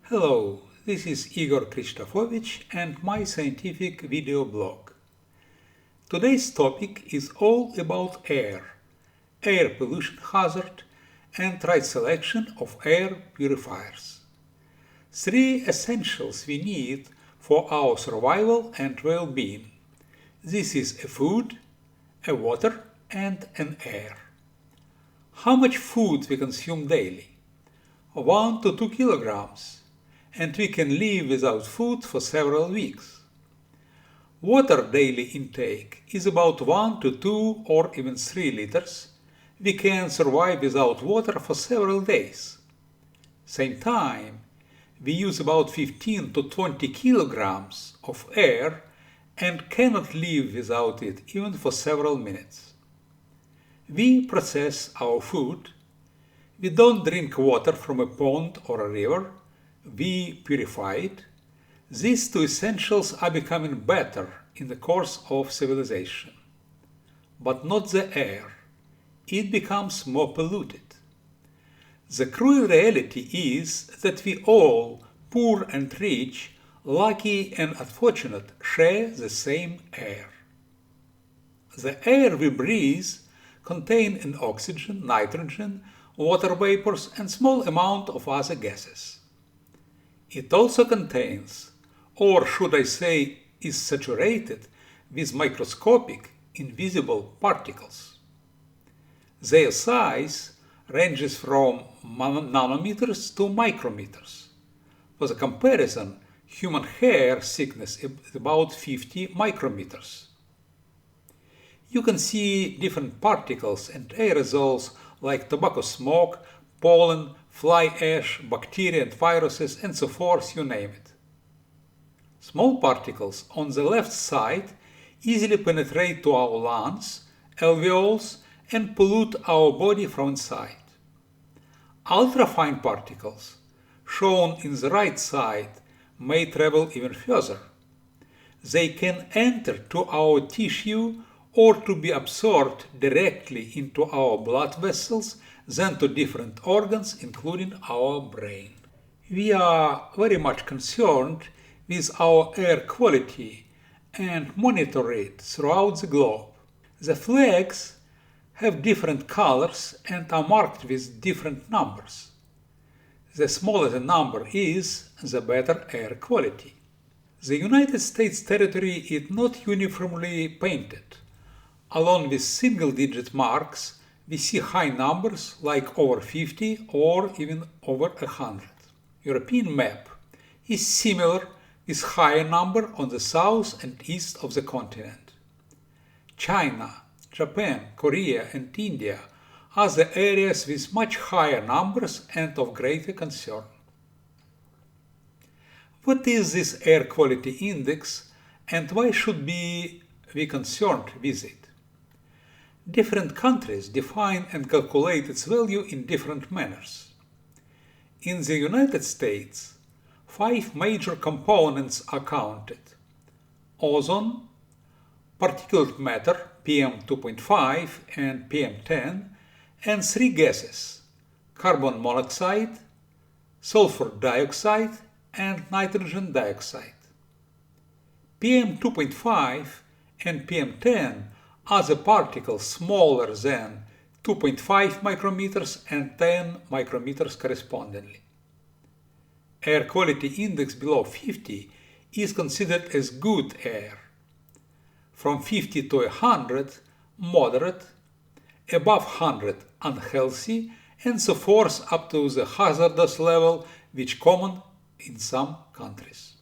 Hello, this is Igor Kristofovich and my scientific video blog. Today's topic is all about air pollution hazard, and right selection of air purifiers. Three essentials we need for our survival and well-being. This is a food, a water, and an air. How much food we consume daily? 1 to 2 kilograms. And we can live without food for several weeks. Water daily intake is about 1 to 2 or even 3 liters. We can survive without water for several days. Same time, we use about 15 to 20 kilograms of air and cannot live without it even for several minutes. We process our food. We don't drink water from a pond or a river. We purify it. These two essentials are becoming better in the course of civilization. But not the air. It becomes more polluted. The cruel reality is that we all, poor and rich, lucky and unfortunate, share the same air. The air we breathe contains an oxygen, nitrogen, water vapors and small amount of other gases. It also contains, or should I say is saturated with microscopic, invisible particles. Their size ranges from nanometers to micrometers. For the comparison, human hair thickness is about 50 micrometers. You can see different particles and aerosols like tobacco smoke, pollen, fly ash, bacteria and viruses, and so forth, you name it. Small particles on the left side easily penetrate to our lungs, alveoles, and pollute our body from inside. Ultrafine particles, shown in the right side, may travel even further. They can enter to our tissue or to be absorbed directly into our blood vessels, then to different organs, including our brain. We are very much concerned with our air quality and monitor it throughout the globe. The flags have different colors and are marked with different numbers. The smaller the number is, the better air quality. The United States territory is not uniformly painted. Along with single-digit marks, we see high numbers like over 50 or even over 100. European map is similar with higher number on the south and east of the continent. China, Japan, Korea and India are the areas with much higher numbers and of greater concern. What is this air quality index and why should we be concerned with it? Different countries define and calculate its value in different manners. In the United States, 5 major components are counted: ozone, particulate matter PM2.5 and PM10, and 3 gases: carbon monoxide, sulfur dioxide, and nitrogen dioxide. PM2.5 and PM10 are the particles smaller than 2.5 micrometers and 10 micrometers correspondingly. Air quality index below 50 is considered as good air. From 50 to 100, moderate, above 100, unhealthy, and so forth up to the hazardous level, which is common in some countries.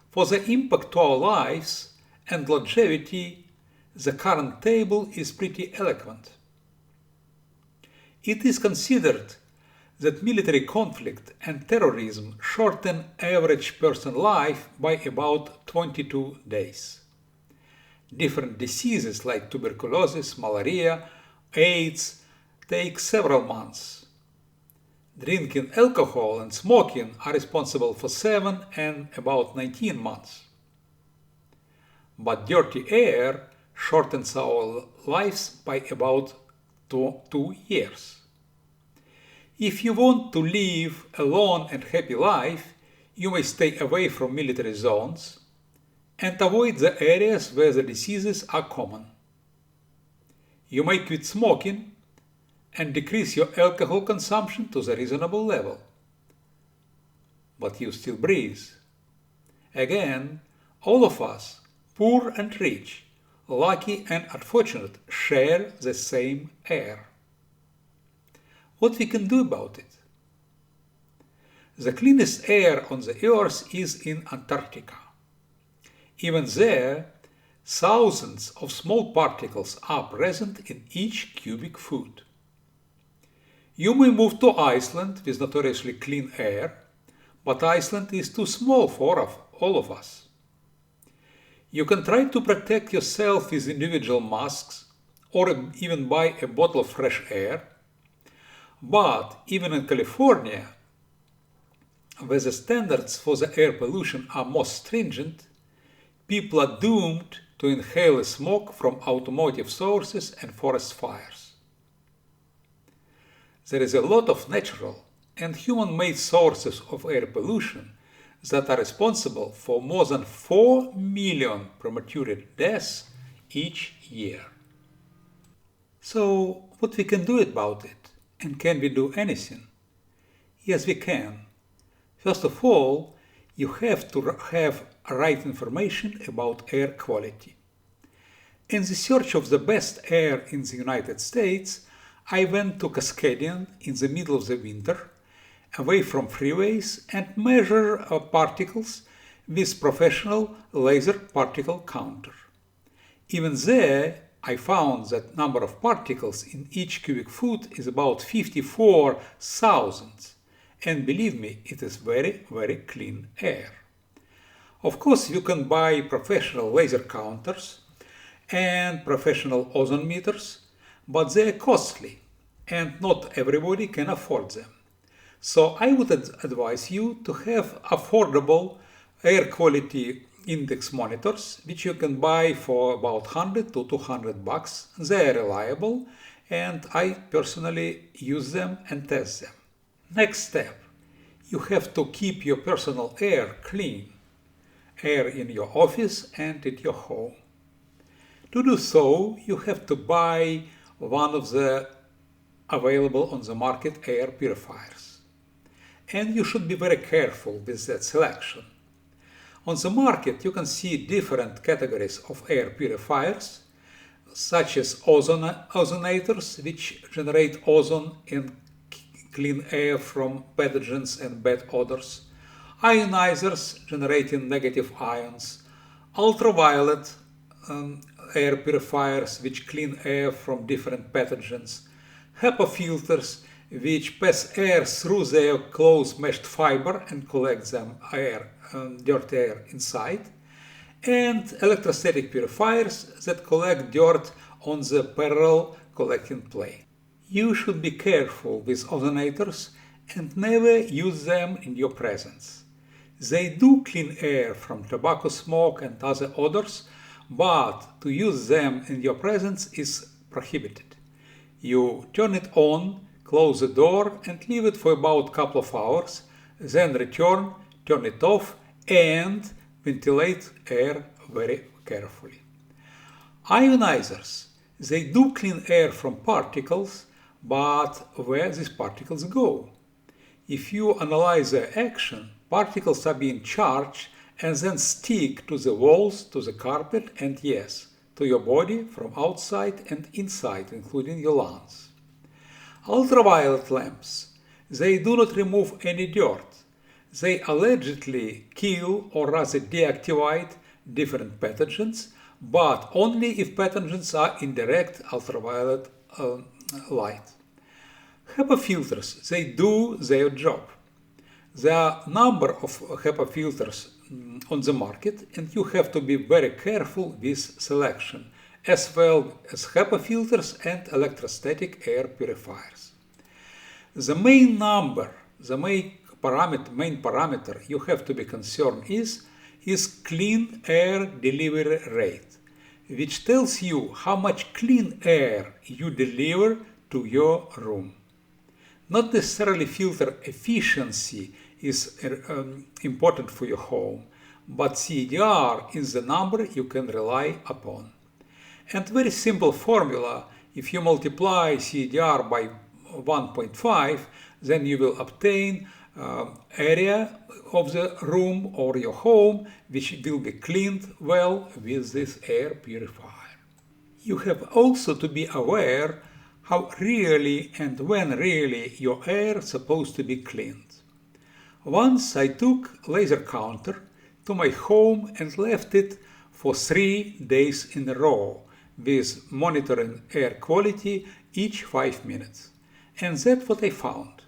For the impact to our lives and longevity, the current table is pretty eloquent. It is considered that military conflict and terrorism shorten average person life by about 22 days. Different diseases like tuberculosis, malaria, AIDS take several months. Drinking alcohol and smoking are responsible for 7 and about 19 months. But dirty air shortens our lives by about 2 years. If you want to live a long and happy life, you may stay away from military zones and avoid the areas where the diseases are common. You may quit smoking and decrease your alcohol consumption to the reasonable level. But you still breathe. Again, all of us, poor and rich, lucky and unfortunate, share the same air. What we can do about it? The cleanest air on the earth is in Antarctica. Even there, thousands of small particles are present in each cubic foot. You may move to Iceland with notoriously clean air, but Iceland is too small for all of us. You can try to protect yourself with individual masks or even buy a bottle of fresh air, but even in California, where the standards for the air pollution are most stringent, people are doomed to inhale the smoke from automotive sources and forest fires. There is a lot of natural and human-made sources of air pollution that are responsible for more than 4 million premature deaths each year. So, what we can do about it? And can we do anything? Yes, we can. First of all, you have to have right information about air quality. In the search of the best air in the United States, I went to Cascadian in the middle of the winter, away from freeways, and measure particles with professional laser particle counter. Even there, I found that number of particles in each cubic foot is about 54,000, and believe me, it is very, very clean air. Of course, you can buy professional laser counters and professional ozone meters, but they are costly, and not everybody can afford them. So I would advise you to have affordable air quality index monitors, which you can buy for about $100 to $200. They are reliable, and I personally use them and test them. Next step, you have to keep your personal air clean, air in your office and in your home. To do so, you have to buy one of the available on the market air purifiers. And you should be very careful with that selection. On the market, you can see different categories of air purifiers, such as ozonators, which generate ozone and clean air from pathogens and bad odors, ionizers generating negative ions, ultraviolet air purifiers, which clean air from different pathogens, HEPA filters, which pass air through their close meshed fiber and collect them dirty air inside, and electrostatic purifiers that collect dirt on the parallel collecting plane. You should be careful with ozonators and never use them in your presence. They do clean air from tobacco smoke and other odors, but to use them in your presence is prohibited. You turn it on, close the door and leave it for about a couple of hours, then return, turn it off and ventilate air very carefully. Ionizers, they do clean air from particles, but where these particles go? If you analyze their action, particles are being charged and then stick to the walls, to the carpet, and yes, to your body from outside and inside, including your lungs. Ultraviolet lamps, they do not remove any dirt. They allegedly kill or rather deactivate different pathogens, but only if pathogens are in direct ultraviolet light. HEPA filters, they do their job. There are a number of HEPA filters on the market, and you have to be very careful with selection, as well as HEPA filters and electrostatic air purifiers. The main parameter you have to be concerned is clean air delivery rate, which tells you how much clean air you deliver to your room. Not necessarily filter efficiency is important for your home, but CEDR is the number you can rely upon. And very simple formula, if you multiply CEDR by 1.5, then you will obtain area of the room or your home which will be cleaned well with this air purifier. You have also to be aware how really and when really your air is supposed to be cleaned. Once I took laser counter to my home and left it for 3 days in a row with monitoring air quality each 5 minutes. And that's what I found.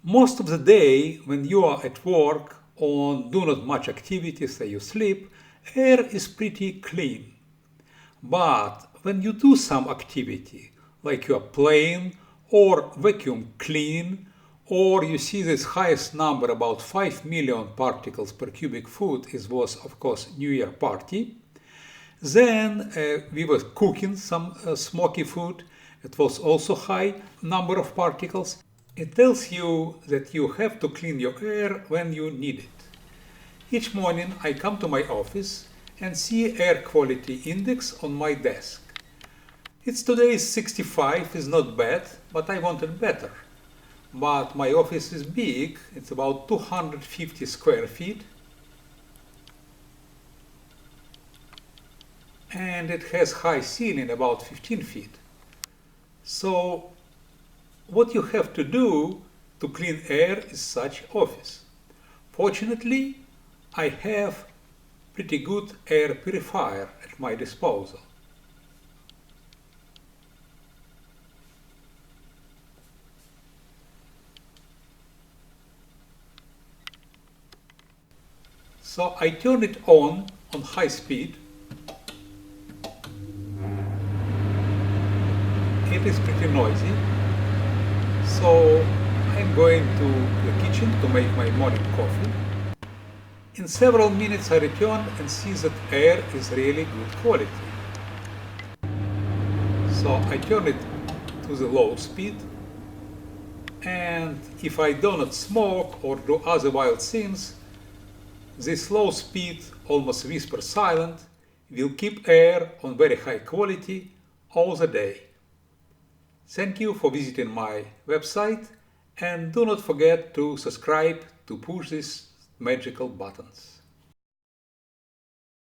Most of the day when you are at work or do not much activity, say you sleep, air is pretty clean. But when you do some activity, like you are playing or vacuum clean, or you see this highest number, about 5 million particles per cubic foot, it was of course New Year party. Then we were cooking some smoky food. It was also high number of particles. It tells you that you have to clean your air when you need it. Each morning I come to my office and see air quality index on my desk. It's today's 65, is not bad, but I wanted better. But my office is big, it's about 250 square feet. And it has high ceiling, about 15 feet. So what you have to do to clean air is such office. Fortunately, I have pretty good air purifier at my disposal. So I turn it on high speed. It is pretty noisy. So I'm going to the kitchen to make my morning coffee. In several minutes I return and see that air is really good quality. So I turn it to the low speed, and if I do not smoke or do other wild things, this low speed, almost whisper silent, will keep air on very high quality all the day. Thank you for visiting my website, and do not forget to subscribe to push these magical buttons.